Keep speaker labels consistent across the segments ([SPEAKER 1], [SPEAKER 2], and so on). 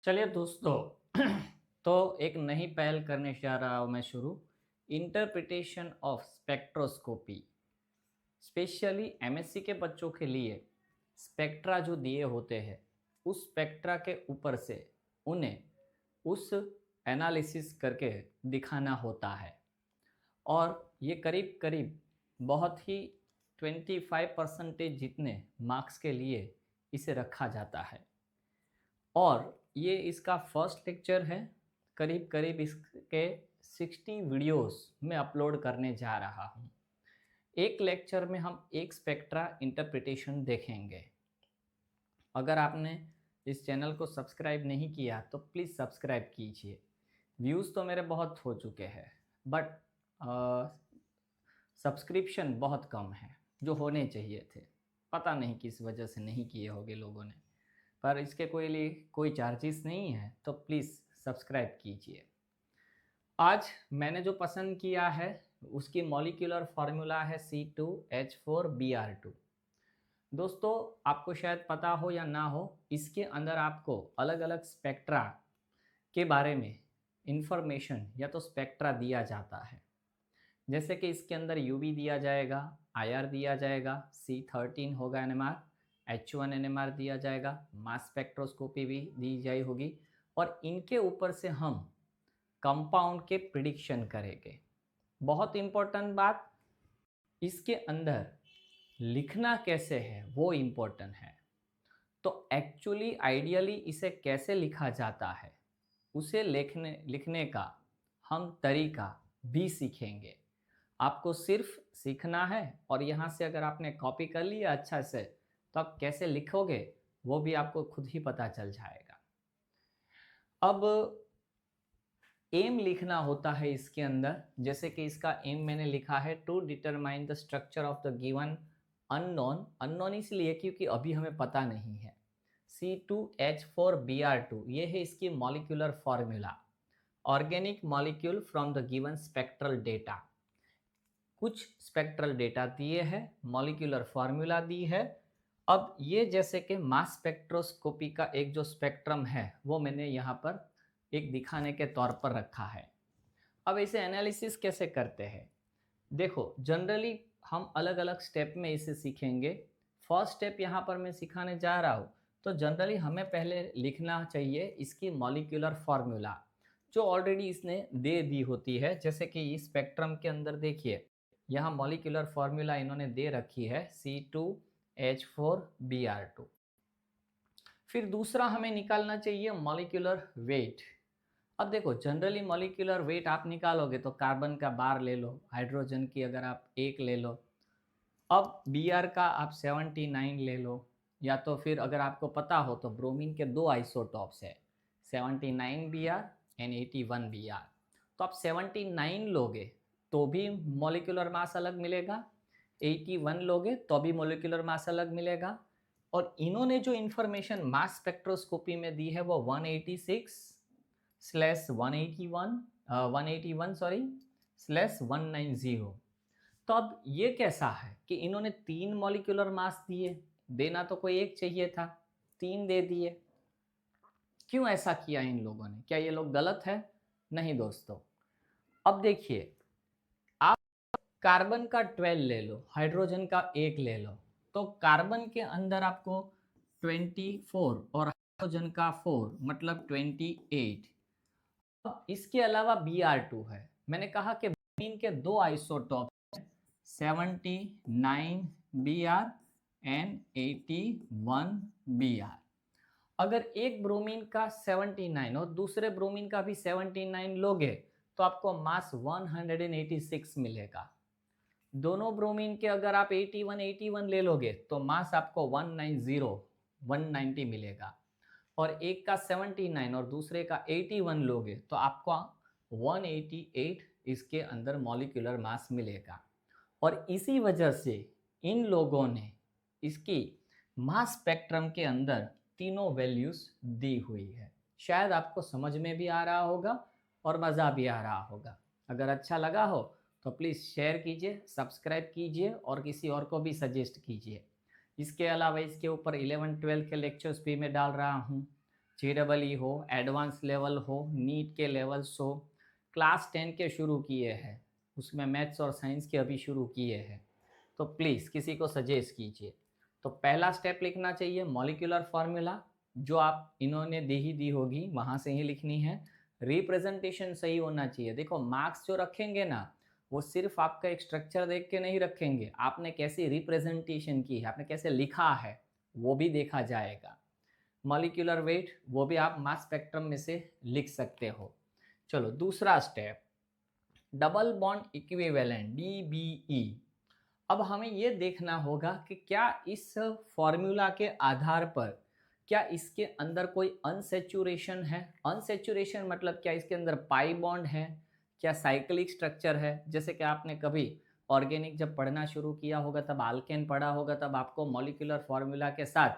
[SPEAKER 1] चलिए दोस्तों तो एक नई पहल करने जा रहा हूँ मैं शुरू। Interpretation of spectroscopy, specially MSc के बच्चों के लिए स्पेक्ट्रा जो दिए होते हैं उस स्पेक्ट्रा के ऊपर से उन्हें उस एनालिसिस करके दिखाना होता है। और ये करीब करीब बहुत ही 25% जितने मार्क्स के लिए इसे रखा जाता है। और ये इसका फर्स्ट लेक्चर है। करीब करीब इसके 60 वीडियोस में अपलोड करने जा रहा हूँ। एक लेक्चर में हम एक स्पेक्ट्रा इंटरप्रिटेशन देखेंगे। अगर आपने इस चैनल को सब्सक्राइब नहीं किया तो प्लीज़ सब्सक्राइब कीजिए। व्यूज़ तो मेरे बहुत हो चुके हैं बट सब्सक्रिप्शन बहुत कम है जो होने चाहिए थे। पता नहीं किस वजह से नहीं किए होंगे लोगों ने, पर इसके कोई चार्जेस नहीं है तो प्लीज़ सब्सक्राइब कीजिए। आज मैंने जो पसंद किया है उसकी मॉलिक्यूलर फार्मूला है C2H4Br2। दोस्तों आपको शायद पता हो या ना हो, इसके अंदर आपको अलग अलग स्पेक्ट्रा के बारे में इंफॉर्मेशन या तो स्पेक्ट्रा दिया जाता है। जैसे कि इसके अंदर यूवी दिया जाएगा, आईआर दिया जाएगा, C13 होगा एनएमआर, H1 एनएमआर दिया जाएगा, मास स्पेक्ट्रोस्कोपी भी दी जाई होगी और इनके ऊपर से हम कंपाउंड के प्रिडिक्शन करेंगे। बहुत इंपॉर्टेंट बात, इसके अंदर लिखना कैसे है वो इम्पोर्टेंट है। तो एक्चुअली आइडियली इसे कैसे लिखा जाता है उसे लिखने का हम तरीका भी सीखेंगे। आपको सिर्फ सीखना है और यहाँ से अगर आपने कॉपी कर लिया अच्छा से तो आप कैसे लिखोगे वो भी आपको खुद ही पता चल जाएगा। अब एम लिखना होता है इसके अंदर। जैसे कि इसका एम मैंने लिखा है to determine the structure of the given unknown. Unknown इसलिए क्योंकि अभी हमें पता नहीं है। C2H4Br2 ये है इसकी molecular formula, organic molecule from the given spectral data. कुछ स्पेक्ट्रल डेटा दिए हैं, मॉलिक्यूलर फार्मूला दी है। अब ये जैसे कि मास स्पेक्ट्रोस्कोपी का एक जो स्पेक्ट्रम है वो मैंने यहाँ पर एक दिखाने के तौर पर रखा है। अब इसे एनालिसिस कैसे करते हैं देखो, जनरली हम अलग अलग स्टेप में इसे सीखेंगे। फर्स्ट स्टेप यहाँ पर मैं सिखाने जा रहा हूँ। तो जनरली हमें पहले लिखना चाहिए इसकी मॉलिक्यूलर फार्मूला जो ऑलरेडी इसने दे दी होती है। जैसे कि इस स्पेक्ट्रम के अंदर देखिए, यहाँ मॉलिक्यूलर फार्मूला इन्होंने दे रखी है C2H4Br2। फिर दूसरा हमें निकालना चाहिए मॉलिक्यूलर वेट। अब देखो, जनरली मॉलिक्यूलर वेट आप निकालोगे तो कार्बन का बार ले लो, हाइड्रोजन की अगर आप एक ले लो। अब Br का आप 79 ले लो, या तो फिर अगर आपको पता हो तो ब्रोमीन के दो आइसोटॉप्स है, 79Br एंड 81Br। तो आप 79 लोगे तो भी मॉलिक्यूलर मास अलग मिलेगा, 81 लोगे तो भी मॉलिक्यूलर मास अलग मिलेगा। और इन्होंने जो इन्फॉर्मेशन मास स्पेक्ट्रोस्कोपी में दी है वो 186/181 181/190। तो अब ये कैसा है कि इन्होंने तीन मॉलिक्यूलर मास दिए, देना तो कोई एक चाहिए था, तीन दे दिए। क्यों ऐसा किया इन लोगों ने? क्या ये लोग गलत है? नहीं दोस्तों। अब देखिए, आप कार्बन का 12 ले लो, हाइड्रोजन का एक ले लो, तो कार्बन के अंदर आपको 24 और हाइड्रोजन का 4 मतलब 28। अब इसके अलावा Br2 है। मैंने कहा कि ब्रोमीन के दो आइसोटॉप 79Br एंड 81Br। अगर एक ब्रोमीन का 79 और दूसरे ब्रोमीन का भी 79 लोगे तो आपको मास 186 मिलेगा। दोनों ब्रोमीन के अगर आप 81 ले लोगे तो मास आपको 190 मिलेगा। और एक का 79 और दूसरे का 81 लोगे तो आपको 188 इसके अंदर मॉलिक्यूलर मास मिलेगा। और इसी वजह से इन लोगों ने इसकी मास स्पेक्ट्रम के अंदर तीनों वैल्यूज दी हुई है। शायद आपको समझ में भी आ रहा होगा और मज़ा भी आ रहा होगा। अगर अच्छा लगा हो तो प्लीज़ शेयर कीजिए, सब्सक्राइब कीजिए और किसी और को भी सजेस्ट कीजिए। इसके अलावा इसके ऊपर 11-12 के लेक्चर्स भी मैं डाल रहा हूँ। JEE हो, एडवांस लेवल हो, नीट के लेवल्स हो, क्लास 10 के शुरू किए हैं, उसमें मैथ्स और साइंस के अभी शुरू किए हैं, तो प्लीज़ किसी को सजेस्ट कीजिए। तो पहला स्टेप लिखना चाहिए मॉलिक्यूलर फार्मूला, जो आप इन्होंने दी ही दी होगी, वहाँ से ही लिखनी है। रिप्रेजेंटेशन सही होना चाहिए। देखो मार्क्स जो रखेंगे ना, वो सिर्फ आपका एक स्ट्रक्चर देख के नहीं रखेंगे, आपने कैसी रिप्रेजेंटेशन की है, आपने कैसे लिखा है, वो भी देखा जाएगा। मॉलिक्यूलर वेट वो भी आप मास स्पेक्ट्रम में से लिख सकते हो। चलो दूसरा step, double bond equivalent DBE। अब हमें ये देखना होगा कि क्या इस फॉर्मूला के आधार पर क्या इसके अंदर कोई अनसेचुरेशन है। अनसेचुरेशन मतलब क्या इसके अंदर पाई बॉन्ड है, क्या साइक्लिक स्ट्रक्चर है। जैसे कि आपने कभी ऑर्गेनिक जब पढ़ना शुरू किया होगा तब आल्केन पढ़ा होगा, तब आपको मॉलिक्यूलर फार्मूला के साथ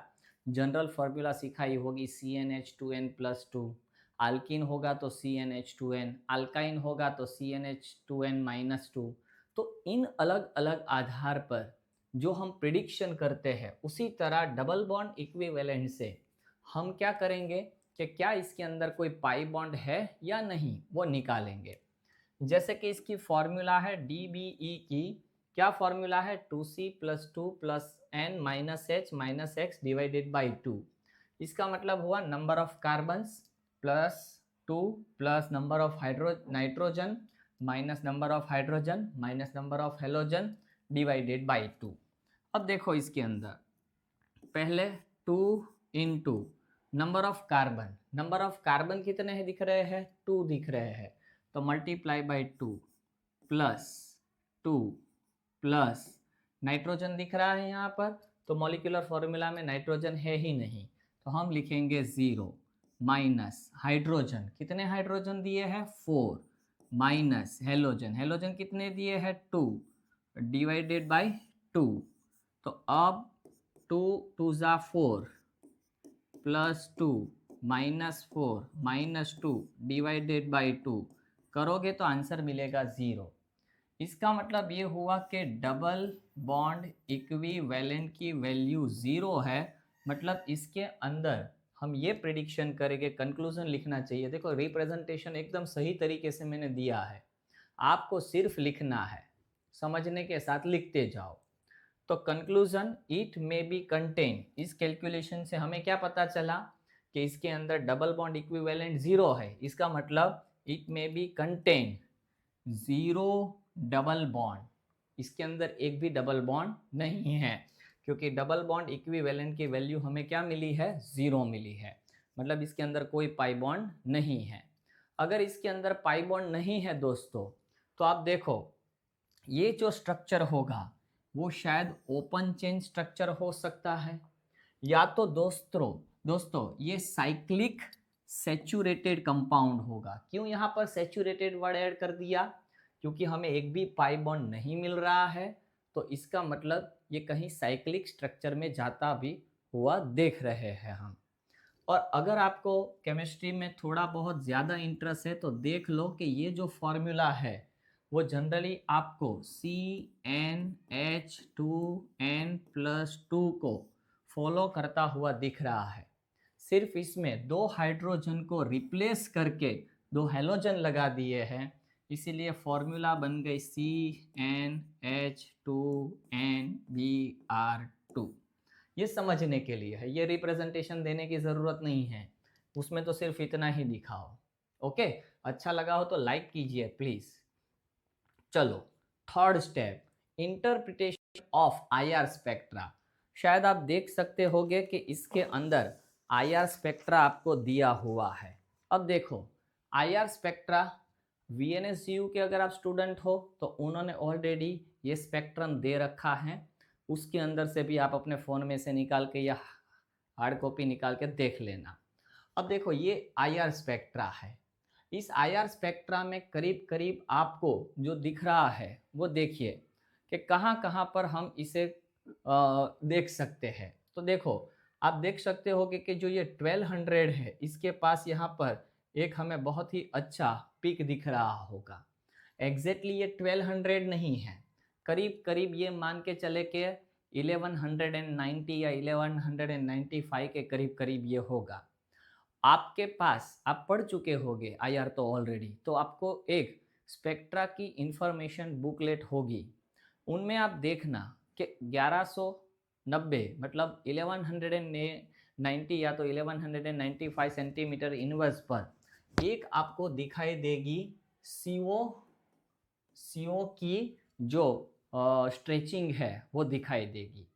[SPEAKER 1] जनरल फार्मूला सिखाई होगी CnH2n+2। आल्किन होगा तो CnH2n, अल्काइन होगा तो CnH2n-2। तो इन अलग अलग आधार पर जो हम प्रिडिक्शन करते हैं, उसी तरह डबल बॉन्ड इक्विवेलेंट से हम क्या करेंगे कि क्या इसके अंदर कोई पाई बॉन्ड है या नहीं, वो निकालेंगे। जैसे कि इसकी फॉर्मूला है DBE की, क्या फॉर्मूला है 2C+2+n-h-x डिवाइडेड बाई 2। इसका मतलब हुआ number of carbons plus 2 plus number of nitrogen minus number of hydrogen minus number of halogen divided by 2। अब देखो इसके अंदर पहले 2 इंटू नंबर ऑफ कार्बन कितने हैं दिख रहे हैं, 2 दिख रहे हैं, तो multiply by 2 plus 2 plus nitrogen दिख रहा है यहाँ पर, तो मॉलिक्यूलर फॉर्मूला में नाइट्रोजन है ही नहीं, तो हम लिखेंगे 0 माइनस हाइड्रोजन, कितने हाइड्रोजन दिए हैं 4, माइनस हेलोजन कितने दिए हैं 2 डिवाइडेड बाई 2। तो अब 2 2 ज़ा 4 प्लस 2 -4 -2 डिवाइडेड बाई 2 करोगे तो आंसर मिलेगा 0। इसका मतलब ये हुआ कि डबल बॉन्ड इक्विवेलेंट की वैल्यू 0 है, मतलब इसके अंदर हम ये प्रिडिक्शन करेंगे, कंक्लूजन लिखना चाहिए। देखो रिप्रेजेंटेशन एकदम सही तरीके से मैंने दिया है, आपको सिर्फ लिखना है, समझने के साथ लिखते जाओ। तो conclusion it may be contain, इस कैलकुलेशन से हमें क्या पता चला कि इसके अंदर डबल बॉन्ड इक्विवेलेंट 0 है। इसका मतलब it may be contain 0 double bond, इसके अंदर एक भी डबल बॉन्ड नहीं है, क्योंकि डबल बॉन्ड इक्विवेलेंट की वैल्यू हमें क्या मिली है 0 मिली है, मतलब इसके अंदर कोई पाई बॉन्ड नहीं है। अगर इसके अंदर पाई बॉन्ड नहीं है दोस्तों, तो आप देखो ये जो स्ट्रक्चर होगा वो शायद ओपन चेन स्ट्रक्चर हो सकता है, या तो दोस्तों ये साइक्लिक सैचुरेटेड कंपाउंड होगा। क्यों यहाँ पर सैचुरेटेड वर्ड ऐड कर दिया, क्योंकि हमें एक भी पाई बॉन्ड नहीं मिल रहा है, तो इसका मतलब ये कहीं साइक्लिक स्ट्रक्चर में जाता भी हुआ देख रहे हैं हम। और अगर आपको केमिस्ट्री में थोड़ा बहुत ज़्यादा इंटरेस्ट है तो देख लो कि ये जो फॉर्मूला है वो जनरली आपको CnH2n+2 को फॉलो करता हुआ दिख रहा है। सिर्फ इसमें 2 हाइड्रोजन को रिप्लेस करके 2 हेलोजन लगा दिए हैं, इसीलिए फॉर्मूला बन गई CnH2nBr2। ये समझने के लिए है, ये रिप्रेजेंटेशन देने की ज़रूरत नहीं है, उसमें तो सिर्फ इतना ही दिखाओ। ओके, अच्छा लगा हो तो लाइक कीजिए प्लीज़। चलो third step, interpretation of IR spectra. शायद आप देख सकते होंगे कि इसके अंदर IR स्पेक्ट्रा आपको दिया हुआ है। अब देखो IR स्पेक्ट्रा VNSU के अगर आप स्टूडेंट हो तो उन्होंने ऑलरेडी ये स्पेक्ट्रम दे रखा है, उसके अंदर से भी आप अपने फ़ोन में से निकाल के या हार्ड कॉपी निकाल के देख लेना। अब देखो ये IR स्पेक्ट्रा है, इस IR स्पेक्ट्रा में करीब करीब आपको जो दिख रहा है वो देखिए कि कहाँ कहाँ पर हम इसे देख सकते हैं। तो देखो आप देख सकते हो कि जो ये 1200 है, इसके पास यहाँ पर एक हमें बहुत ही अच्छा पिक दिख रहा होगा। एग्जैक्टली ये 1200 नहीं है, करीब करीब ये मान के चले के 1190 या 1195 के करीब करीब ये होगा। आपके पास आप पढ़ चुके होंगे आईआर तो ऑलरेडी, तो आपको एक स्पेक्ट्रा की इंफॉर्मेशन बुकलेट होगी, उनमें आप देखना कि 1190 मतलब 1190 या तो 1195 सेंटीमीटर इनवर्स पर एक आपको दिखाई देगी सीओ की जो स्ट्रेचिंग है वो दिखाई देगी।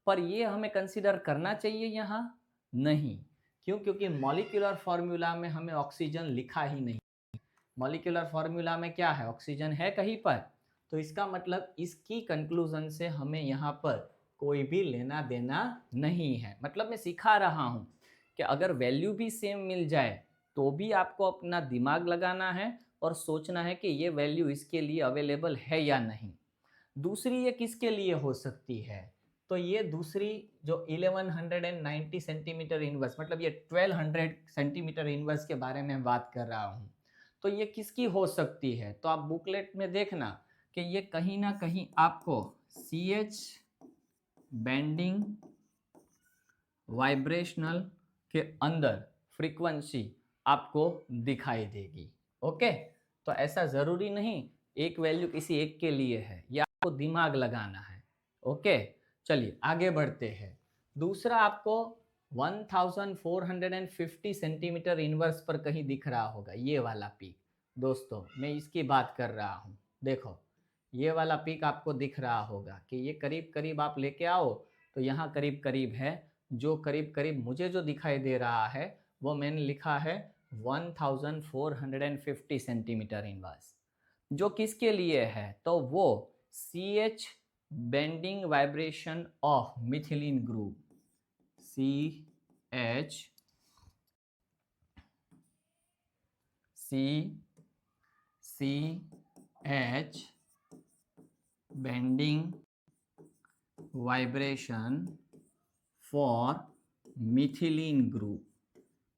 [SPEAKER 1] पर ये हमें कंसीडर करना चाहिए यहाँ? नहीं। क्यों? क्योंकि मॉलिक्यूलर फार्मूला में हमें ऑक्सीजन लिखा ही नहीं। मॉलिक्यूलर फार्मूला में क्या है? ऑक्सीजन है कहीं पर। तो इसका मतलब इसकी कंक्लूजन से हमें यहाँ पर कोई भी लेना देना नहीं है। मतलब मैं सिखा रहा हूँ कि अगर वैल्यू भी सेम मिल जाए तो भी आपको अपना दिमाग लगाना है और सोचना है कि ये वैल्यू इसके लिए अवेलेबल है या नहीं। दूसरी ये किसके लिए हो सकती है? तो ये दूसरी जो 1190 सेंटीमीटर इनवर्स मतलब ये 1200 सेंटीमीटर इनवर्स के बारे में बात कर रहा हूँ, तो ये किसकी हो सकती है? तो आप बुकलेट में देखना कि ये कहीं ना कहीं आपको CH बेंडिंग वाइब्रेशनल के अंदर फ्रीक्वेंसी आपको दिखाई देगी। ओके, तो ऐसा ज़रूरी नहीं एक वैल्यू किसी एक के लिए है, ये आपको दिमाग लगाना है। ओके, चलिए आगे बढ़ते हैं। दूसरा आपको 1450 सेंटीमीटर इनवर्स पर कहीं दिख रहा होगा ये वाला पीक। दोस्तों मैं इसकी बात कर रहा हूँ, देखो ये वाला पीक आपको दिख रहा होगा कि ये करीब करीब आप लेके आओ तो यहाँ करीब करीब है। जो करीब करीब मुझे जो दिखाई दे रहा है वो मैंने लिखा है 1450 सेंटीमीटर इनवर्स। जो किसके लिए है? तो वो CH bending vibration of methylene group, CH bending vibration for methylene group.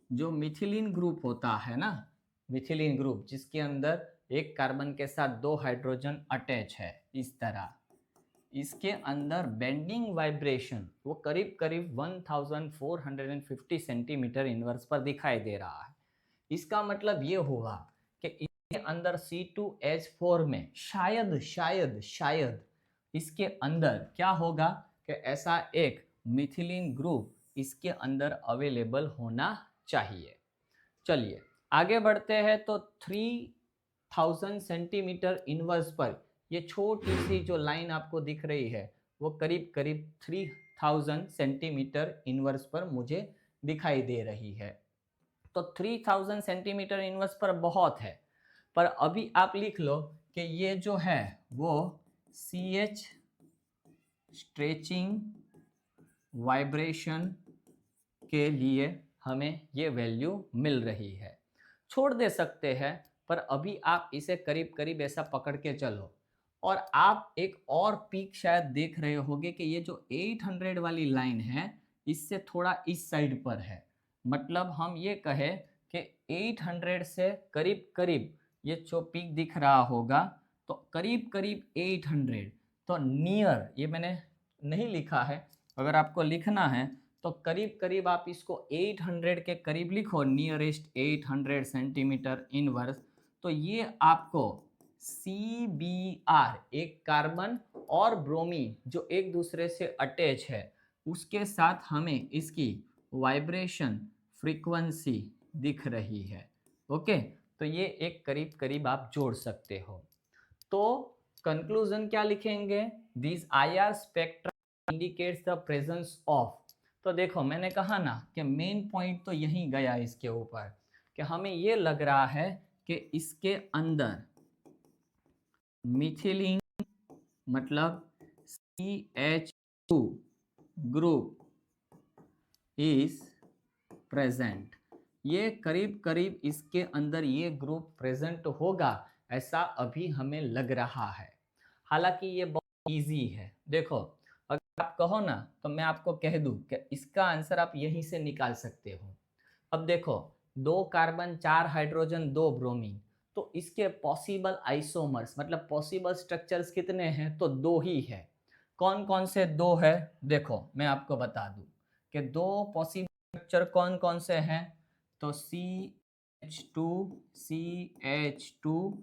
[SPEAKER 1] जो मिथिलीन ग्रुप होता है ना, मिथिलीन ग्रुप जिसके अंदर एक कार्बन के साथ 2 हाइड्रोजन अटैच है इस तरह, इसके अंदर बेंडिंग वाइब्रेशन वो करीब करीब 1450 सेंटीमीटर इनवर्स पर दिखाई दे रहा है। इसका मतलब ये हुआ कि इसके अंदर C2H4 में शायद इसके अंदर क्या होगा कि ऐसा एक मिथिलीन ग्रुप इसके अंदर अवेलेबल होना चाहिए। चलिए आगे बढ़ते हैं। तो 3000 सेंटीमीटर इनवर्स पर ये छोटी सी जो लाइन आपको दिख रही है वो करीब करीब 3000 सेंटीमीटर इनवर्स पर मुझे दिखाई दे रही है। तो 3000 सेंटीमीटर इनवर्स पर बहुत है, पर अभी आप लिख लो कि ये जो है वो CH स्ट्रेचिंग वाइब्रेशन के लिए हमें ये वैल्यू मिल रही है। छोड़ दे सकते हैं, पर अभी आप इसे करीब करीब ऐसा पकड़ के चलो। और आप एक और पीक शायद देख रहे होंगे कि ये जो 800 वाली लाइन है इससे थोड़ा इस साइड पर है। मतलब हम ये कहें कि 800 से करीब करीब ये जो पीक दिख रहा होगा तो करीब करीब 800, तो नियर, ये मैंने नहीं लिखा है, अगर आपको लिखना है तो करीब करीब आप इसको 800 के करीब लिखो, नियरेस्ट 800 सेंटीमीटर इनवर्स। तो ये आपको CBr एक कार्बन और ब्रोमीन जो एक दूसरे से अटैच है उसके साथ हमें इसकी वाइब्रेशन फ्रीक्वेंसी दिख रही है। ओके, तो ये एक करीब करीब आप जोड़ सकते हो। तो कंक्लूजन क्या लिखेंगे? This IR spectra indicates the presence of. तो देखो मैंने कहा ना कि मेन पॉइंट तो यहीं गया इसके ऊपर कि हमें ये लग रहा है कि इसके अंदर मिथिलीन मतलब CH2 ग्रुप इज प्रेजेंट। ये करीब करीब इसके अंदर ये ग्रुप प्रेजेंट होगा ऐसा अभी हमें लग रहा है। हालांकि ये बहुत इजी है। देखो अगर आप कहो ना तो मैं आपको कह दूं कि इसका आंसर आप यहीं से निकाल सकते हो। अब देखो 2 कार्बन 4 हाइड्रोजन 2 ब्रोमीन, तो इसके पॉसिबल आइसोमर्स मतलब पॉसिबल स्ट्रक्चर्स कितने हैं? तो 2 ही है। कौन कौन से 2 है? देखो मैं आपको बता दूं कि 2 पॉसिबल स्ट्रक्चर कौन कौन से हैं। तो तो CH2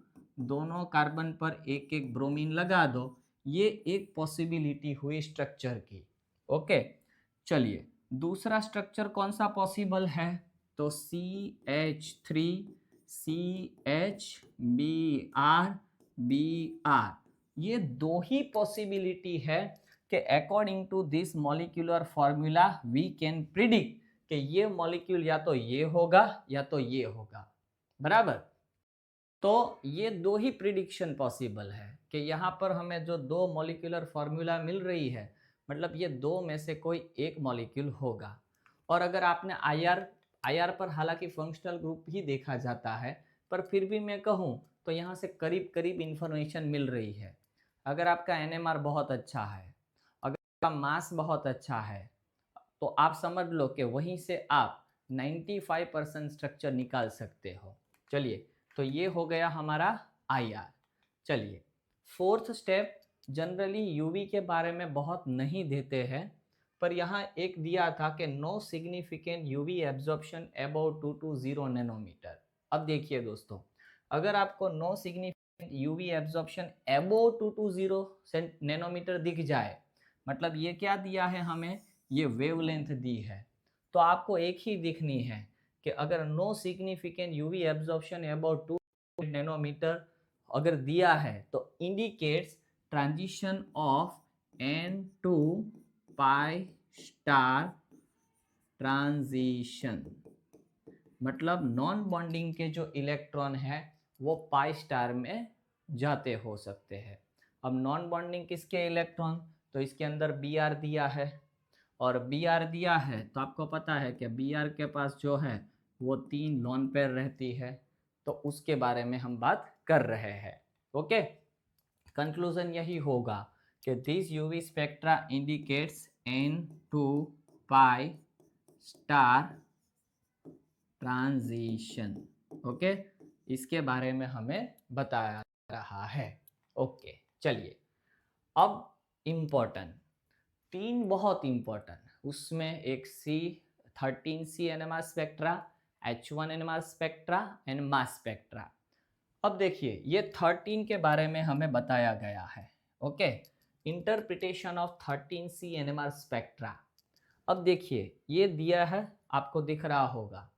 [SPEAKER 1] दोनों कार्बन पर एक एक ब्रोमीन लगा दो, ये एक पॉसिबिलिटी हुई स्ट्रक्चर की। ओके, चलिए दूसरा स्ट्रक्चर कौन सा पॉसिबल है, तो CH3CHBr, ये दो ही पॉसिबिलिटी है कि according to this molecular formula we can predict कि ये मॉलिक्यूल या तो ये होगा या तो ये होगा, बराबर। तो ये दो ही प्रिडिक्शन पॉसिबल है कि यहाँ पर हमें जो दो मॉलिक्यूलर फॉर्मूला मिल रही है, मतलब ये दो में से कोई एक मॉलिक्यूल होगा। और अगर आपने आईआर पर हालांकि फंक्शनल ग्रुप ही देखा जाता है, पर फिर भी मैं कहूँ तो यहाँ से करीब करीब इंफॉर्मेशन मिल रही है। अगर आपका एनएमआर बहुत अच्छा है, अगर आपका मास बहुत अच्छा है, तो आप समझ लो कि वहीं से आप 95% स्ट्रक्चर निकाल सकते हो। चलिए, तो ये हो गया हमारा आईआर। चलिए फोर्थ स्टेप, जनरली यूवी के बारे में बहुत नहीं देते हैं, पर यहाँ एक दिया था कि no significant UV absorption about 220 nanometer. अब देखिए दोस्तों, अगर आपको no significant UV absorption about 220 nanometer दिख जाए, मतलब ये क्या दिया है हमें, ये वेवलेंथ दी है। तो आपको एक ही दिखनी है कि अगर no significant UV absorption about 2 nanometer अगर दिया है तो indicates transition of N2 pi star transition, मतलब नॉन बॉन्डिंग के जो इलेक्ट्रॉन है वो पाई स्टार में जाते हो सकते हैं। अब नॉन बॉन्डिंग किसके इलेक्ट्रॉन, तो इसके अंदर Br दिया है, और Br दिया है तो आपको पता है कि Br के पास जो है वो 3 लोन पेयर रहती है, तो उसके बारे में हम बात कर रहे हैं। ओके, कंक्लूजन यही होगा कि this UV spectra indicates N2 pi star transition. Okay, इसके बारे में हमें बताया रहा है। ओके, चलिए अब इम्पोर्टेंट, तीन बहुत इम्पोर्टेंट, उसमें एक C13C NMR spectra, H1 NMR spectra and mass spectra. अब देखिए ये 13 के बारे में हमें बताया गया है। Okay, interpretation of 13C NMR spectra. अब देखिए ये दिया है, आपको दिख रहा होगा,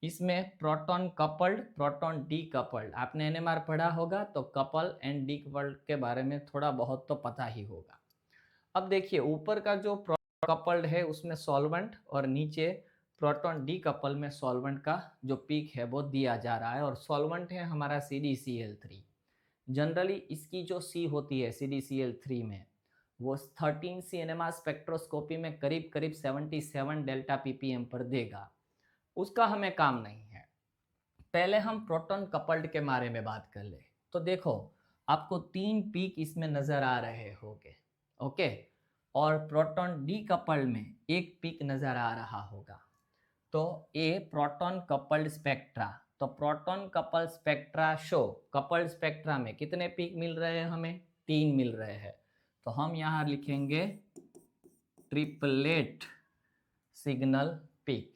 [SPEAKER 1] इसमें proton coupled, proton D coupled, आपने एनएमआर पढ़ा होगा तो कपल एंड डी कपल्ड के बारे में थोड़ा बहुत तो पता ही होगा। अब देखिए ऊपर का जो प्रोटॉन कपल्ड है उसमें सॉल्वेंट, और नीचे प्रोटॉन डी कपल में सॉल्वेंट का जो पीक है वो दिया जा रहा है, और सॉल्वेंट है हमारा CdCl3। जनरली इसकी जो C होती है CdCl3 में, वो 13C NMR स्पेक्ट्रोस्कोपी में करीब करीब 77 डेल्टा ppm पर देगा, उसका हमें काम नहीं है। पहले हम प्रोटॉन कपल्ड के बारे में बात कर ले, तो देखो आपको 3 पीक इसमें नजर आ रहे होंगे। ओके, और प्रोटॉन डी कपल्ड में एक पीक नजर आ रहा होगा। तो ए प्रोटॉन कपल्ड स्पेक्ट्रा, तो proton coupled spectra show, coupled spectra में कितने पीक मिल रहे हैं हमें, 3 मिल रहे हैं। तो हम यहाँ लिखेंगे ट्रिपलेट सिग्नल पीक,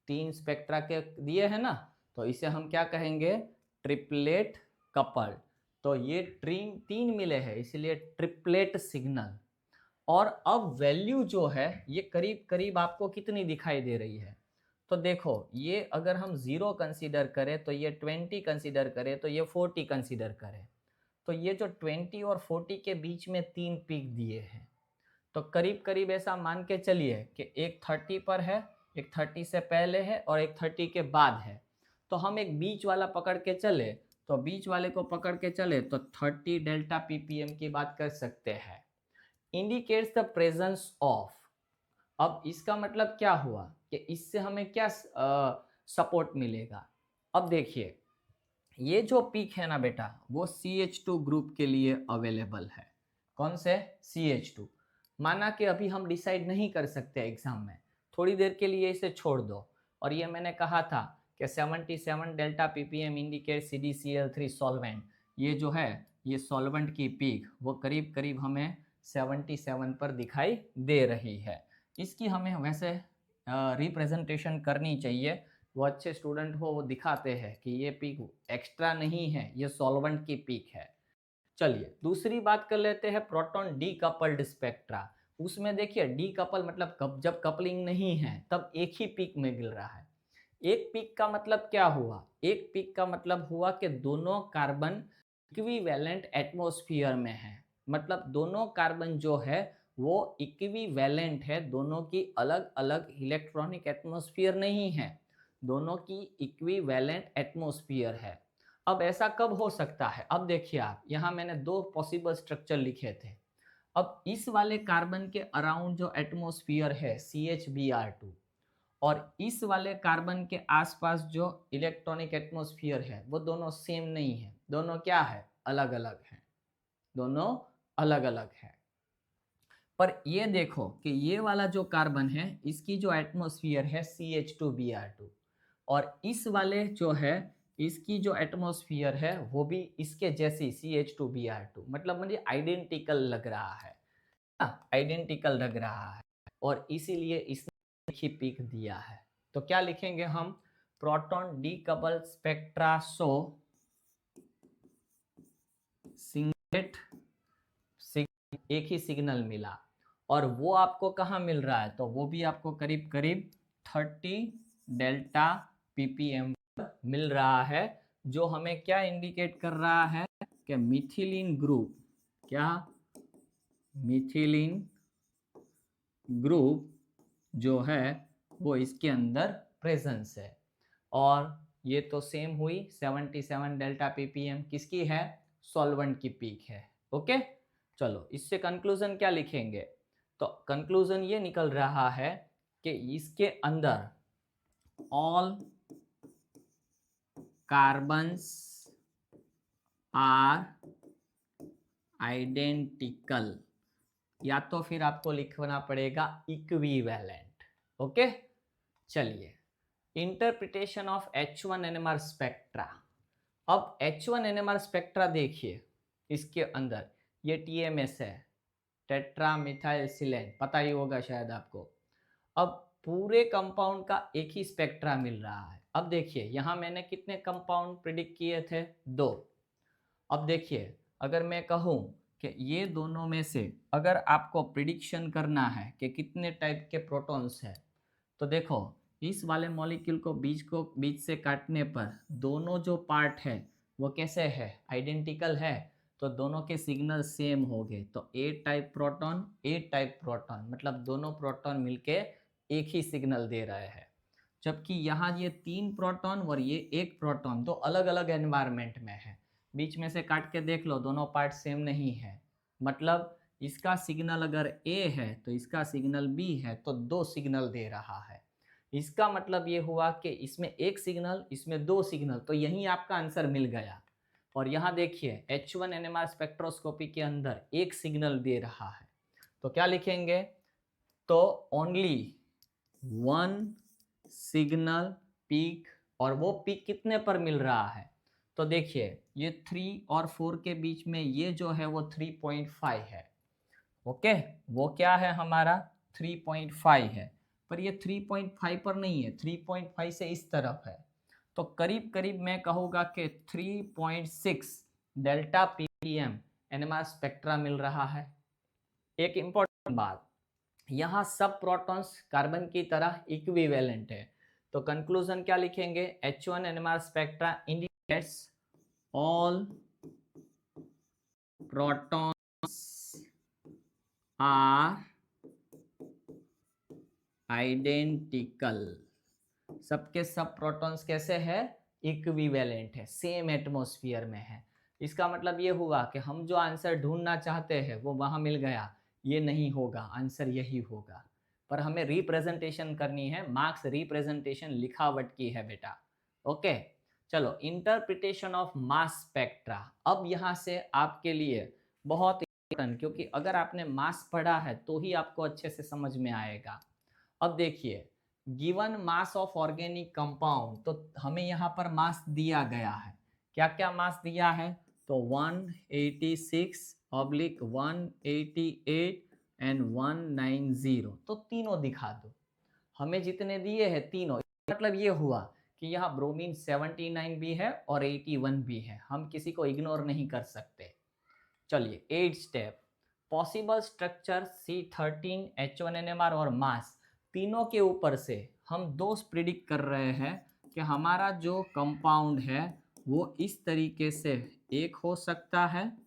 [SPEAKER 1] 3 स्पेक्ट्रा के दिए हैं ना, तो इसे हम क्या कहेंगे, ट्रिपलेट कपल। तो ये 3 मिले हैं इसलिए ट्रिपलेट सिग्नल। और अब वैल्यू जो है ये करीब करीब आपको कितनी दिखाई दे रही है, तो देखो ये अगर हम 0 कंसीडर करें तो ये 20 कंसीडर करें तो ये 40 कंसीडर करें, तो ये जो 20 और 40 के बीच में 3 पीक दिए हैं, तो करीब करीब ऐसा मान के चलिए कि एक 30 पर है, एक 30 से पहले है और एक 30 के बाद है। तो हम एक बीच वाला पकड़ के चले, तो बीच वाले को पकड़ के चले तो 30 डेल्टा ppm की बात कर सकते हैं, इंडिकेट्स द प्रेजेंस ऑफ। अब इसका मतलब क्या हुआ कि इससे हमें क्या सपोर्ट मिलेगा। अब देखिए ये जो पीक है ना बेटा, वो CH2 ग्रुप के लिए अवेलेबल है। कौन से, CH2। माना कि अभी हम डिसाइड नहीं कर सकते एग्जाम में, थोड़ी देर के लिए इसे छोड़ दो, और ये मैंने कहा था कि 77 delta ppm indicate CdCl3 solvent, ये जो है ये सॉल्वेंट की पीक वो करीब करीब हमें 77 पर दिखाई दे रही है। इसकी हमें वैसे रिप्रेजेंटेशन करनी चाहिए वो अच्छे स्टूडेंट हो वो दिखाते हैं कि ये पीक एक्स्ट्रा नहीं है, ये सॉल्वेंट की पीक है। चलिए दूसरी बात कर लेते हैं प्रोटॉन डीकपल्ड स्पेक्ट्रा। उसमें देखिए डीकपल मतलब जब कपलिंग नहीं है तब एक ही पीक में मिल रहा है। एक पीक का मतलब क्या हुआ? एक पीक का मतलब हुआ कि दोनों कार्बन इक्विवेलेंट एटमॉस्फेयर में है। मतलब दोनों कार्बन जो है वो इक्विवेलेंट है, दोनों की अलग अलग इलेक्ट्रॉनिक एटमॉस्फेयर नहीं है, दोनों की इक्विवेलेंट एटमॉस्फेयर है। अब ऐसा कब हो सकता है? अब देखिए आप, यहाँ मैंने दो पॉसिबल स्ट्रक्चर लिखे थे। अब इस वाले कार्बन के अराउंड जो एटमॉस्फेयर है CH2 और इस वाले कार्बन के आसपास जो इलेक्ट्रॉनिक एटमॉस्फेयर है वो दोनों सेम नहीं है, दोनों क्या है? अलग अलग हैं, दोनों अलग अलग है। पर ये देखो कि ये वाला जो कार्बन है इसकी जो एटमॉस्फेयर है CH2Br2 और इस वाले जो है इसकी जो एटमॉस्फेयर है वो भी इसके जैसी CH2Br2, मतलब मुझे आइडेंटिकल लग रहा है, आइडेंटिकल लग रहा है और इसीलिए इसने ही पिक दिया है। तो क्या लिखेंगे हम? Proton decouple spectra show singlet एक ही सिग्नल मिला और वो आपको कहाँ मिल रहा है? तो वो भी आपको करीब करीब 30 डेल्टा ppm मिल रहा है, जो हमें क्या इंडिकेट कर रहा है कि मिथिलीन ग्रुप, क्या मिथिलीन ग्रुप जो है वो इसके अंदर प्रेजेंस है। और ये तो सेम हुई 77 डेल्टा ppm किसकी है? सॉल्वेंट की पीक है। ओके, चलो इससे कंक्लूजन क्या लिखेंगे? तो कंक्लूजन ये निकल रहा है कि इसके अंदर ऑल कार्बन्स आर आइडेंटिकल, या तो फिर आपको लिखना पड़ेगा इक्विवेलेंट। ओके, चलिए interpretation of H1 NMR spectra. अब H1 NMR स्पेक्ट्रा देखिए, इसके अंदर ये TMS है, टेट्रा मिथाइल सिलेन, पता ही होगा शायद आपको। अब पूरे कंपाउंड का एक ही स्पेक्ट्रा मिल रहा है। अब देखिए यहाँ मैंने कितने कंपाउंड प्रिडिक्ट किए थे? 2। अब देखिए अगर मैं कहूँ कि ये दोनों में से अगर आपको प्रिडिक्शन करना है कि कितने टाइप के प्रोटॉन्स हैं, तो देखो इस वाले मॉलिक्यूल को बीच से काटने पर दोनों जो पार्ट है वो कैसे है? आइडेंटिकल है, तो दोनों के सिग्नल सेम हो गए। तो ए टाइप प्रोटॉन मतलब दोनों प्रोटॉन मिलके एक ही सिग्नल दे रहे हैं। जबकि यहाँ ये 3 प्रोटॉन और ये 1 प्रोटॉन दो अलग अलग एनवायरनमेंट में है। बीच में से काट के देख लो, दोनों पार्ट सेम नहीं है। मतलब इसका सिग्नल अगर ए है तो इसका सिग्नल बी है, तो 2 सिग्नल दे रहा है। इसका मतलब ये हुआ कि इसमें 1 सिग्नल, इसमें 2 सिग्नल, तो यहीं आपका आंसर मिल गया। और यहाँ देखिए H1 NMR स्पेक्ट्रोस्कोपी के अंदर 1 सिग्नल दे रहा है, तो क्या लिखेंगे? तो ओनली 1 सिग्नल पीक, और वो पीक कितने पर मिल रहा है? तो देखिए ये 3 और 4 के बीच में ये जो है वो 3.5 है। ओके, वो क्या है हमारा? 3.5 है। पर ये 3.5 पर नहीं है, 3.5 से इस तरफ है। तो करीब करीब मैं कहूँगा कि 3.6 डेल्टा ppm NMR स्पेक्ट्रा मिल रहा है। एक इम्पोर्टेंट बात, यहाँ सब प्रोटॉन्स कार्बन की तरह इक्विवेलेंट है। तो कंक्लूजन क्या लिखेंगे? H1 NMR spectra indicates all protons are identical. सबके सब प्रोटॉन्स कैसे है? इक्विवेलेंट है, सेम एटमॉस्फेयर में है। इसका मतलब ये हुआ कि हम जो आंसर ढूंढना चाहते हैं वो वहां मिल गया। ये नहीं होगा, आंसर यही होगा। पर हमें रिप्रेजेंटेशन करनी है, मार्क्स रिप्रेजेंटेशन लिखावट की है बेटा। ओके, चलो इंटरप्रिटेशन ऑफ मास स्पेक्ट्रा। अब यहाँ से आपके लिए बहुत इंपॉर्टेंट, क्योंकि अगर आपने मास पढ़ा है तो ही आपको अच्छे से समझ में आएगा। अब देखिए given mass of organic compound, तो हमें यहाँ पर मास दिया गया है। क्या क्या मास दिया है? तो 186/188 एंड 190, तो तीनों दिखा दो। हमें जितने दिए हैं तीनों, मतलब ये हुआ कि यहाँ ब्रोमीन 79 भी है और 81 भी है, हम किसी को इग्नोर नहीं कर सकते। चलिए 8 स्टेप, पॉसिबल स्ट्रक्चर C13H1NMR और मास, तीनों के ऊपर से हम दो प्रिडिक्ट कर रहे हैं कि हमारा जो कंपाउंड है वो इस तरीके से एक हो सकता है,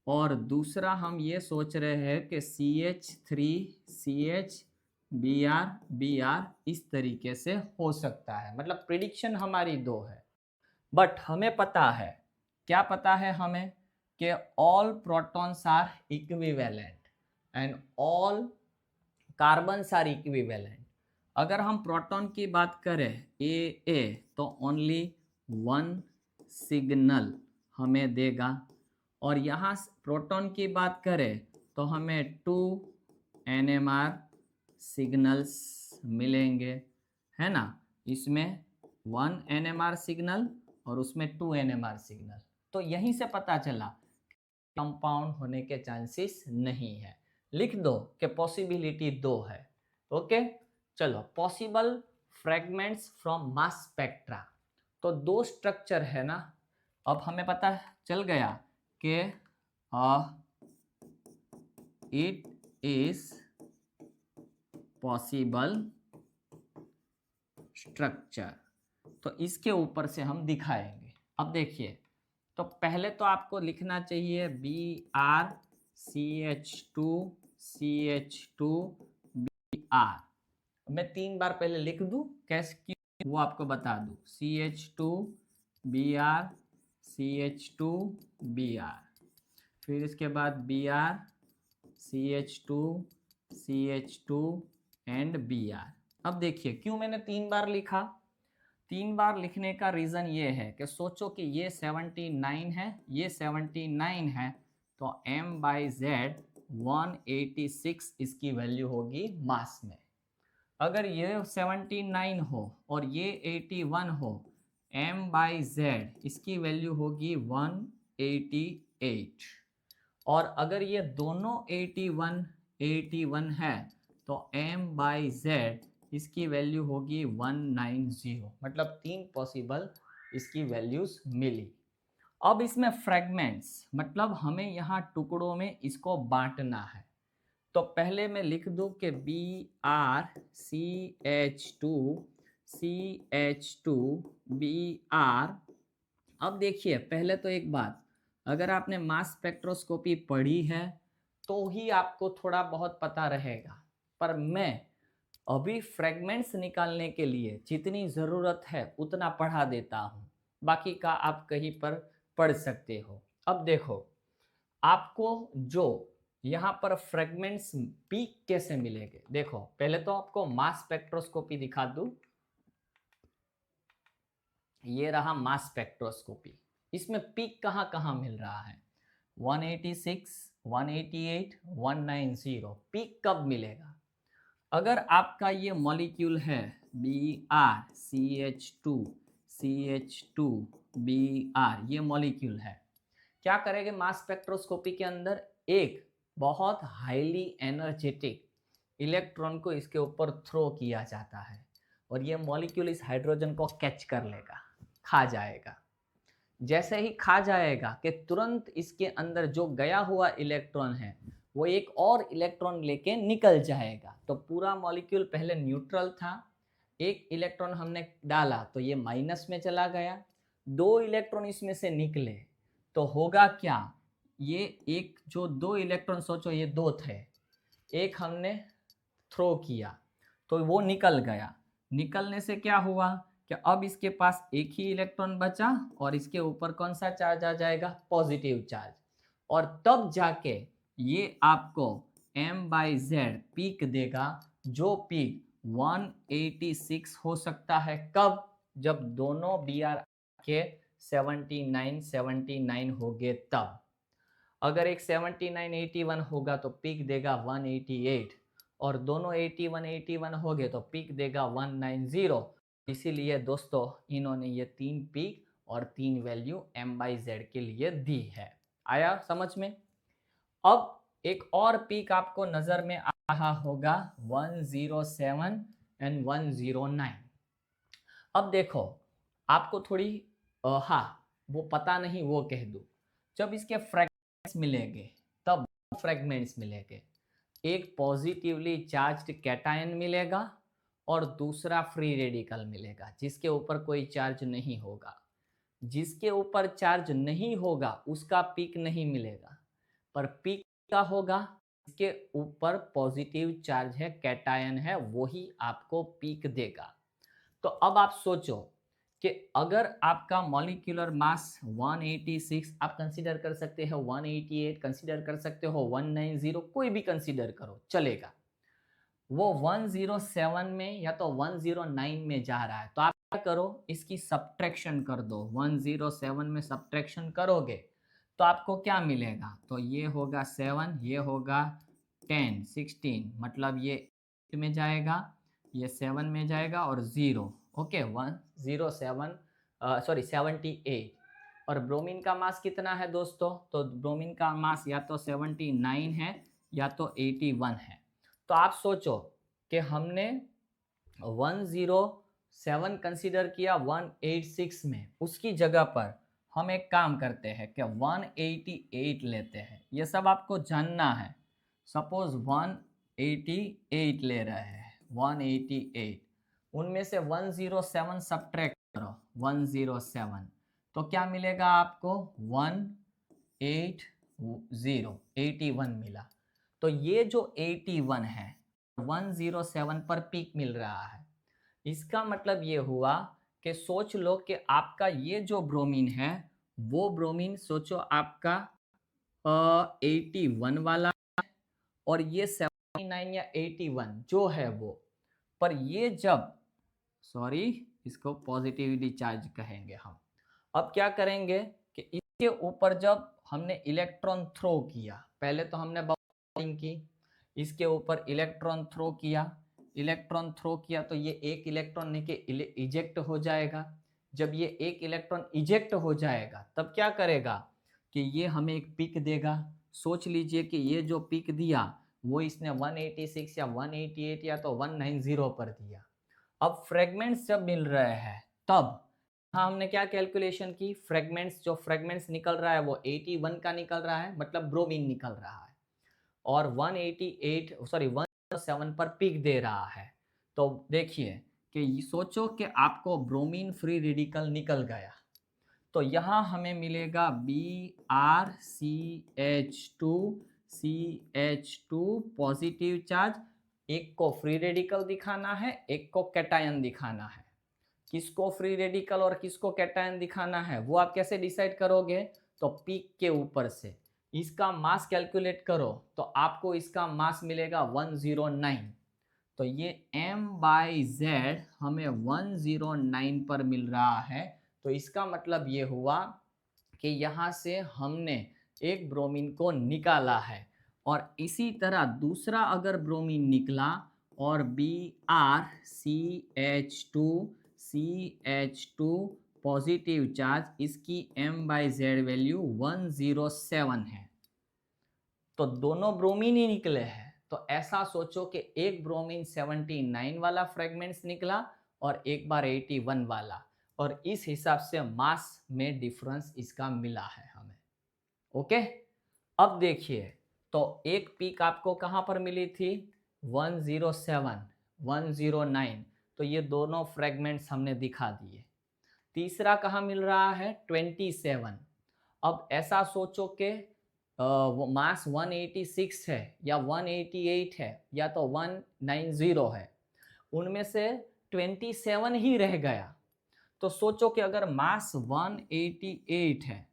[SPEAKER 1] और दूसरा हम ये सोच रहे हैं कि CH3CH Br इस तरीके से हो सकता है। मतलब प्रिडिक्शन हमारी दो है, बट हमें पता है, क्या पता है हमें, कि all protons are equivalent and all carbons are equivalent. अगर हम प्रोटॉन की बात करें ए तो ओनली 1 सिग्नल हमें देगा, और यहाँ प्रोटॉन की बात करें तो हमें 2 NMR सिग्नल्स मिलेंगे, है ना। इसमें 1 NMR सिग्नल और उसमें 2 NMR सिग्नल। तो यहीं से पता चला कंपाउंड होने के चांसेस नहीं है। लिख दो कि पॉसिबिलिटी 2 है। ओके, चलो possible fragments from mass spectra. तो दो स्ट्रक्चर है ना, अब हमें पता चल गया कि इट इज पॉसिबल स्ट्रक्चर, तो इसके ऊपर से हम दिखाएंगे। अब देखिए, तो पहले तो आपको लिखना चाहिए BrCH2CH2Br। मैं 3 बार पहले लिख दूं, कैसे क्यों वो आपको बता दूं। CH2Br CH2Br, फिर इसके बाद Br CH2CH2 एंड Br। अब देखिए क्यों मैंने 3 बार लिखा। 3 बार लिखने का रीज़न ये है कि सोचो कि ये 79 है, ये 79 है, तो M/Z 186 इसकी वैल्यू होगी मास में। अगर ये 79 हो और ये 81 हो, M/Z इसकी वैल्यू होगी 188। और अगर ये दोनों 81 है तो M/Z इसकी वैल्यू होगी 190। मतलब 3 पॉसिबल इसकी वैल्यूज मिली। अब इसमें फ्रेगमेंट्स, मतलब हमें यहाँ टुकड़ों में इसको बांटना है। तो पहले मैं लिख दूं कि BrCH2CH2Br। अब देखिए, पहले तो एक बात, अगर आपने मास स्पेक्ट्रोस्कोपी पढ़ी है तो ही आपको थोड़ा बहुत पता रहेगा, पर मैं अभी फ्रेगमेंट्स निकालने के लिए जितनी ज़रूरत है उतना पढ़ा देता हूँ, बाकी का आप कहीं पर पढ़ सकते हो। अब देखो, आपको जो यहाँ पर फ्रेगमेंट्स पीक कैसे मिलेंगे, देखो पहले तो आपको मास स्पेक्ट्रोस्कोपी दिखा दूँ। ये रहा मास स्पेक्ट्रोस्कोपी, इसमें पीक कहाँ कहाँ मिल रहा है, 186, 188, 190। पीक कब मिलेगा, अगर आपका ये मॉलिक्यूल है BrCH2CH2Br, ये मॉलिक्यूल है, क्या करेंगे मास स्पेक्ट्रोस्कोपी के अंदर, एक बहुत हाईली एनर्जेटिक इलेक्ट्रॉन को इसके ऊपर थ्रो किया जाता है, और ये मॉलिक्यूल इस हाइड्रोजन को कैच कर लेगा, खा जाएगा। जैसे ही खा जाएगा कि तुरंत इसके अंदर जो गया हुआ इलेक्ट्रॉन है वो एक और इलेक्ट्रॉन लेके निकल जाएगा। तो पूरा मॉलिक्यूल पहले न्यूट्रल था, एक इलेक्ट्रॉन हमने डाला तो ये माइनस में चला गया, 2 इलेक्ट्रॉन इसमें से निकले तो होगा क्या, ये एक जो 2 इलेक्ट्रॉन, सोचो ये 2 थे, एक हमने थ्रो किया तो वो निकल गया। निकलने से क्या हुआ कि अब इसके पास एक ही इलेक्ट्रॉन बचा और इसके ऊपर कौन सा चार्ज आ जाएगा, पॉजिटिव चार्ज, और तब जाके ये आपको M/Z पीक देगा, जो पीक 186 हो सकता है। कब, जब दोनों Br के 79 हो गए तब। अगर एक 79 81 होगा तो पीक देगा 188, और दोनों 81 हो गए तो पीक देगा 190। इसीलिए दोस्तों इन्होंने ये 3 पीक और 3 वैल्यू M/Z के लिए दी है। आया समझ में। अब एक और पीक आपको नजर में आ रहा होगा 107 एंड 109। अब देखो, आपको थोड़ी हाँ, वो पता नहीं वो कह दूँ। जब इसके फ्रैगमेंट्स मिलेंगे, तब फ्रैगमेंट्स मिलेंगे। एक पॉजिटिवली चार्ज्ड कैटायन मिलेगा और दूसरा फ्री रेडिकल मिलेगा, जिसके ऊपर कोई चार्ज नहीं होगा। जिसके ऊपर चार्ज नहीं होगा उसका पीक नहीं मिलेगा, पर पीक का होगा इसके ऊपर पॉजिटिव चार्ज है, कैटायन है, वही आपको पीक देगा। तो अब आप सोचो कि अगर आपका मॉलिक्यूलर मास 186, आप कंसीडर कर सकते हो 188, कंसीडर कर सकते हो 190, कोई भी कंसीडर करो चलेगा, वो 107 में या तो 109 में जा रहा है, तो आप क्या करो, इसकी सब्ट्रैक्शन कर दो। 107 में सब्ट्रैक्शन करोगे तो आपको क्या मिलेगा, तो ये होगा 7, ये होगा 10, 16, मतलब ये 8 में जाएगा, ये 7 में जाएगा और 0। Okay, 107, sorry 78। और ब्रोमीन का मास कितना है दोस्तों, तो ब्रोमीन का मास या तो 79 है या तो 81 है। तो आप सोचो कि हमने 107 कंसीडर किया 186 में, उसकी जगह पर हम एक काम करते हैं कि 188 लेते हैं। ये सब आपको जानना है। सपोज 188 ले रहे हैं, 188, उनमें से 107 सब्ट्रैक्ट करो, 107, तो क्या मिलेगा आपको, 180, 81 मिला। तो ये जो 81 है 107 पर पीक मिल रहा है, इसका मतलब ये हुआ कि सोच लो कि आपका ये जो ब्रोमीन है, वो ब्रोमीन सोचो आपका 81 वाला, और ये 79 या 81 जो है वो, पर ये जब, सॉरी, इसको पॉजिटिवली चार्ज कहेंगे हम। अब क्या करेंगे कि इसके ऊपर जब हमने इलेक्ट्रॉन थ्रो किया, पहले तो हमने बॉन्डिंग की, इसके ऊपर इलेक्ट्रॉन थ्रो किया, इलेक्ट्रॉन थ्रो किया तो ये एक इलेक्ट्रॉन लेके इजेक्ट हो जाएगा। जब ये एक इलेक्ट्रॉन इजेक्ट हो जाएगा तब क्या करेगा कि ये हमें एक पिक देगा। सोच लीजिए कि ये जो पिक दिया वो इसने 186 या 188 या तो 190 पर दिया। अब फ्रेगमेंट्स जब मिल रहे हैं तब हाँ, हमने क्या कैलकुलेशन की, फ्रेगमेंट्स, जो फ्रेगमेंट्स निकल रहा है वो 81 का निकल रहा है, मतलब ब्रोमीन निकल रहा है, और 188, सॉरी 107 पर पीक दे रहा है। तो देखिए कि सोचो कि आपको ब्रोमीन फ्री रेडिकल निकल गया, तो यहाँ हमें मिलेगा BrCH2CH2 पॉजिटिव चार्ज। एक को फ्री रेडिकल दिखाना है, एक को कैटायन दिखाना है। किसको फ्री रेडिकल और किसको कैटायन दिखाना है वो आप कैसे डिसाइड करोगे, तो पीक के ऊपर से इसका मास कैलकुलेट करो तो आपको इसका मास मिलेगा 109। तो ये m/z हमें 109 पर मिल रहा है। तो इसका मतलब ये हुआ कि यहाँ से हमने एक ब्रोमीन को निकाला है, और इसी तरह दूसरा अगर ब्रोमीन निकला और BrCH2CH2 पॉजिटिव चार्ज, इसकी m/z वैल्यू 107 है, तो दोनों ब्रोमीन ही निकले हैं। तो ऐसा सोचो कि एक ब्रोमीन 79 वाला फ्रेगमेंट्स निकला और एक बार 81 वाला, और इस हिसाब से मास में डिफरेंस इसका मिला है हमें। ओके, अब देखिए, तो एक पीक आपको कहाँ पर मिली थी, 107, 109, तो ये दोनों फ्रेगमेंट्स हमने दिखा दिए। तीसरा कहाँ मिल रहा है, 27। अब ऐसा सोचो कि वो मास 186 है या 188 है या तो 190 है, उनमें से 27 ही रह गया। तो सोचो कि अगर मास 188 है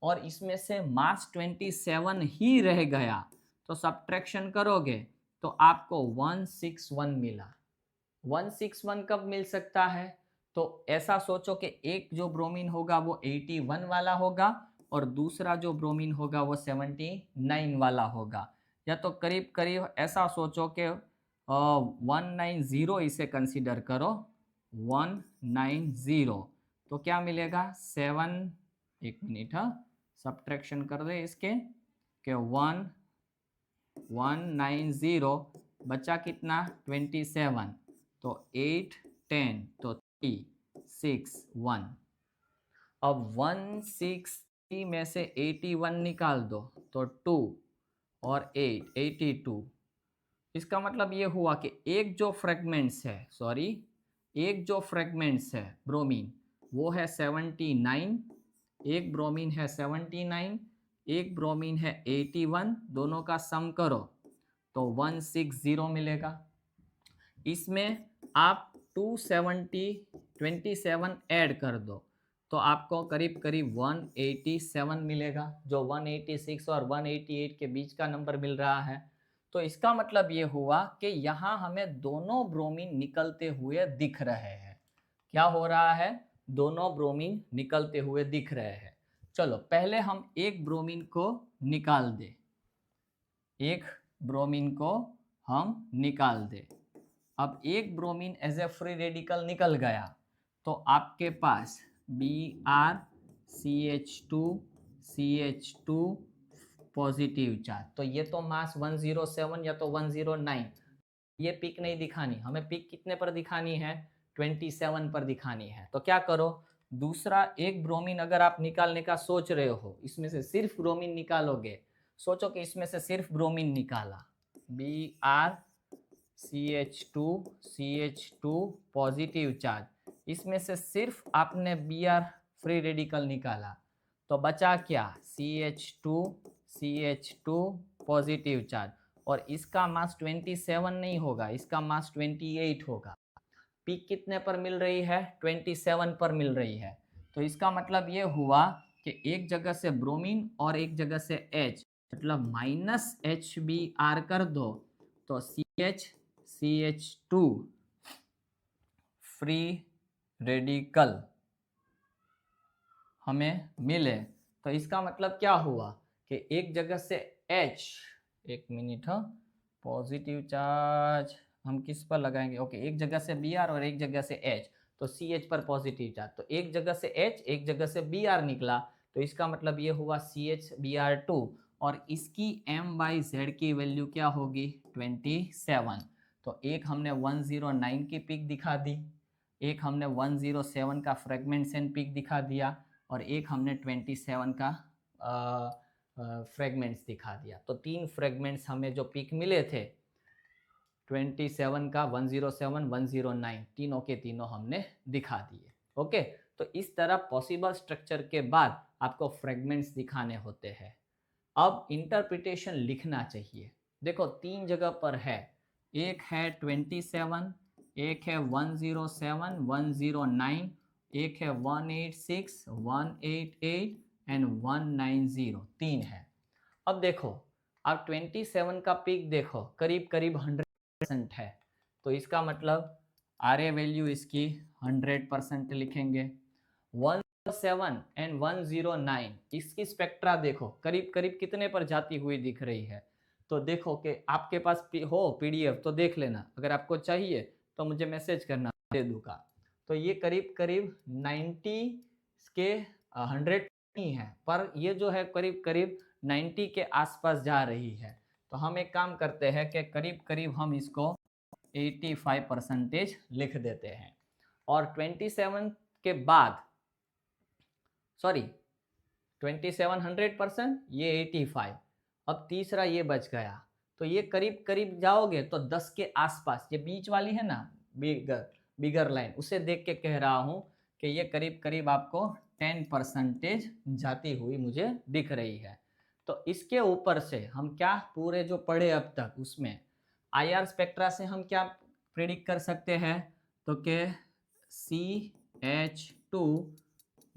[SPEAKER 1] और इसमें से मास 27 ही रह गया, तो सब्ट्रैक्शन करोगे तो आपको 161 मिला। 161 कब मिल सकता है, तो ऐसा सोचो कि एक जो ब्रोमीन होगा वो 81 वाला होगा और दूसरा जो ब्रोमीन होगा वो 79 वाला होगा, या तो करीब करीब ऐसा सोचो कि 190 इसे कंसीडर करो, 190, तो क्या मिलेगा 7, एक मिनट, हाँ, सब्ट्रैक्शन कर दे इसके कि 190 बचा कितना 27, तो 8 10, तो 3 161। अब 160 में से 81 निकाल दो तो 2 और 8 82। इसका मतलब ये हुआ कि एक जो फ्रेगमेंट्स है ब्रोमीन वो है 79, एक ब्रोमीन है 79, एक ब्रोमीन है 81, दोनों का सम करो तो 160 मिलेगा। इसमें आप 27 ऐड कर दो तो आपको करीब करीब 187 मिलेगा, जो 186 और 188 के बीच का नंबर मिल रहा है। तो इसका मतलब ये हुआ कि यहाँ हमें दोनों ब्रोमीन निकलते हुए दिख रहे हैं। क्या हो रहा है? दोनों ब्रोमीन निकलते हुए दिख रहे हैं। चलो पहले हम एक ब्रोमीन को निकाल दें, एक ब्रोमीन को हम निकाल दें। अब एक bromine as a free radical निकल गया तो आपके पास BrCH2CH2 पॉजिटिव चार्ज। तो ये तो मास 107 या तो 109, ये पिक नहीं दिखानी, हमें पिक कितने पर दिखानी है? 27 पर दिखानी है। तो क्या करो, दूसरा एक ब्रोमीन अगर आप निकालने का सोच रहे हो, इसमें से सिर्फ ब्रोमीन निकालोगे, सोचो कि इसमें से सिर्फ ब्रोमीन निकाला, BrCH2CH2 पॉजिटिव चार्ज, इसमें से सिर्फ आपने Br फ्री रेडिकल निकाला तो बचा क्या? CH2CH2 पॉजिटिव चार्ज, और इसका मास 27 नहीं होगा, इसका मास 28 होगा। पीक कितने पर मिल रही है? 27 पर मिल रही है। तो इसका मतलब ये हुआ कि एक जगह से ब्रोमीन और एक जगह से H, मतलब -HBr कर दो तो CH2 फ्री रेडिकल हमें मिले। तो इसका मतलब क्या हुआ कि एक जगह से H, एक मिनट, पॉजिटिव चार्ज हम किस पर लगाएंगे? ओके, एक जगह से Br और एक जगह से H, तो CH पर पॉजिटिव चार्ज, तो एक जगह से H एक जगह से Br निकला, तो इसका मतलब ये हुआ CHBr2, और इसकी M/Z की वैल्यू क्या होगी? 27। तो एक हमने 109 की पिक दिखा दी, एक हमने 107 का फ्रेगमेंटेशन पिक दिखा दिया, और एक हमने 27 का फ्रेगमेंट्स दिखा दिया। तो तीन फ्रेगमेंट्स हमें जो पिक मिले थे 27 का, 107, 109, तीनों के तीनों हमने दिखा दिए। ओके, तो इस तरह पॉसिबल स्ट्रक्चर के बाद आपको फ्रेगमेंट्स दिखाने होते हैं। अब इंटरप्रिटेशन लिखना चाहिए। देखो तीन जगह पर है, एक है 27, एक है 107, 109, एक है 186, 188 एंड 190, तीन है। अब देखो, आप 27 का पीक देखो, करीब करीब 100% है, तो इसका मतलब आरए वैल्यू इसकी 100% लिखेंगे। 107 एंड 109 इसकी स्पेक्ट्रा देखो करीब करीब कितने पर जाती हुई दिख रही है। तो देखो कि आपके पास हो पीडीएफ तो देख लेना, अगर आपको चाहिए तो मुझे मैसेज करना, दे दूंगा। तो ये करीब करीब 90 के 100 नहीं है, पर ये जो है करीब करीब 90 के आसपास जा रही है। तो हम एक काम करते हैं कि करीब करीब हम इसको 85% लिख देते हैं, और 27 के बाद, सॉरी 27 100%, ये 85, अब तीसरा ये बच गया, तो ये करीब करीब जाओगे तो 10 के आसपास, ये बीच वाली है ना बिगर लाइन, उसे देख के कह रहा हूं कि ये करीब करीब आपको 10% जाती हुई मुझे दिख रही है। तो इसके ऊपर से हम क्या पूरे जो पढ़े अब तक उसमें आईआर स्पेक्ट्रा से हम क्या प्रेडिक्ट कर सकते हैं? तो के CH2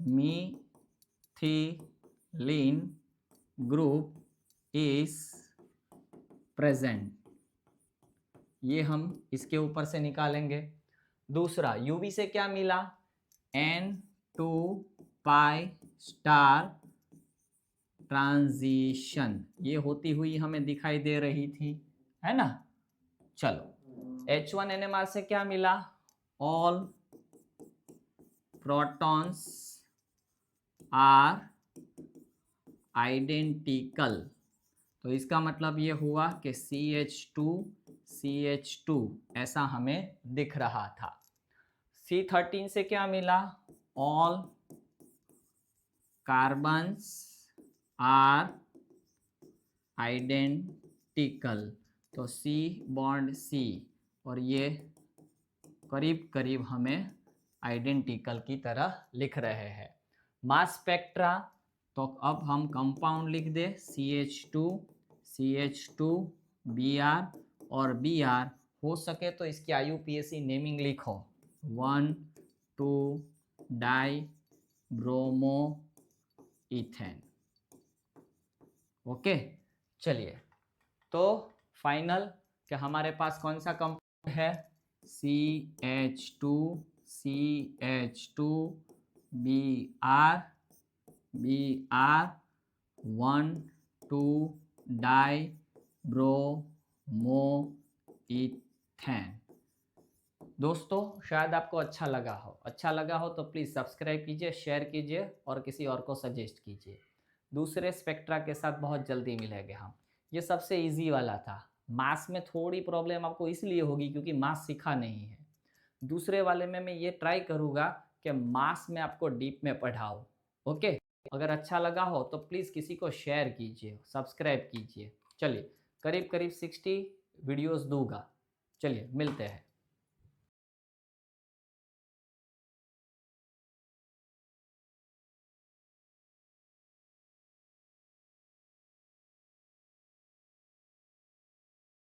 [SPEAKER 1] मीथिलीन ग्रुप इज प्रेजेंट, ये हम इसके ऊपर से निकालेंगे। दूसरा यूवी से क्या मिला? N2 स्टार ट्रांजिशन, ये होती हुई हमें दिखाई दे रही थी, है ना। चलो H1 NMR से क्या मिला? ऑल प्रोटॉन्स आर आइडेंटिकल, तो इसका मतलब ये हुआ कि CH2 CH2 ऐसा हमें दिख रहा था। C13 से क्या मिला? ऑल कार्बन्स आर आइडेंटिकल, तो C बॉन्ड C और ये करीब करीब हमें आइडेंटिकल की तरह लिख रहे हैं। मास स्पेक्ट्रा, तो अब हम कंपाउंड लिख दे CH2 CH2 Br और Br, हो सके तो इसकी IUPAC नेमिंग लिखो 1,2 डाई ब्रोमो इथेन। ओके, चलिए तो फाइनल कि हमारे पास कौन सा कंपाउंड है? CH2 CH2 Br Br 1,2 die bromo ethane. दोस्तों शायद आपको अच्छा लगा हो तो प्लीज़ सब्सक्राइब कीजिए, शेयर कीजिए और किसी और को सजेस्ट कीजिए। दूसरे स्पेक्ट्रा के साथ बहुत जल्दी मिलेंगे हम। ये सबसे इजी वाला था। मास में थोड़ी प्रॉब्लम आपको इसलिए होगी क्योंकि मास सीखा नहीं है। दूसरे वाले में मैं ये ट्राई करूँगा कि मास में आपको डीप में पढ़ाऊँ। ओके, अगर अच्छा लगा हो तो प्लीज़ किसी को शेयर कीजिए, सब्सक्राइब कीजिए। चलिए, करीब करीब 60 वीडियोस दूंगा। चलिए मिलते हैं।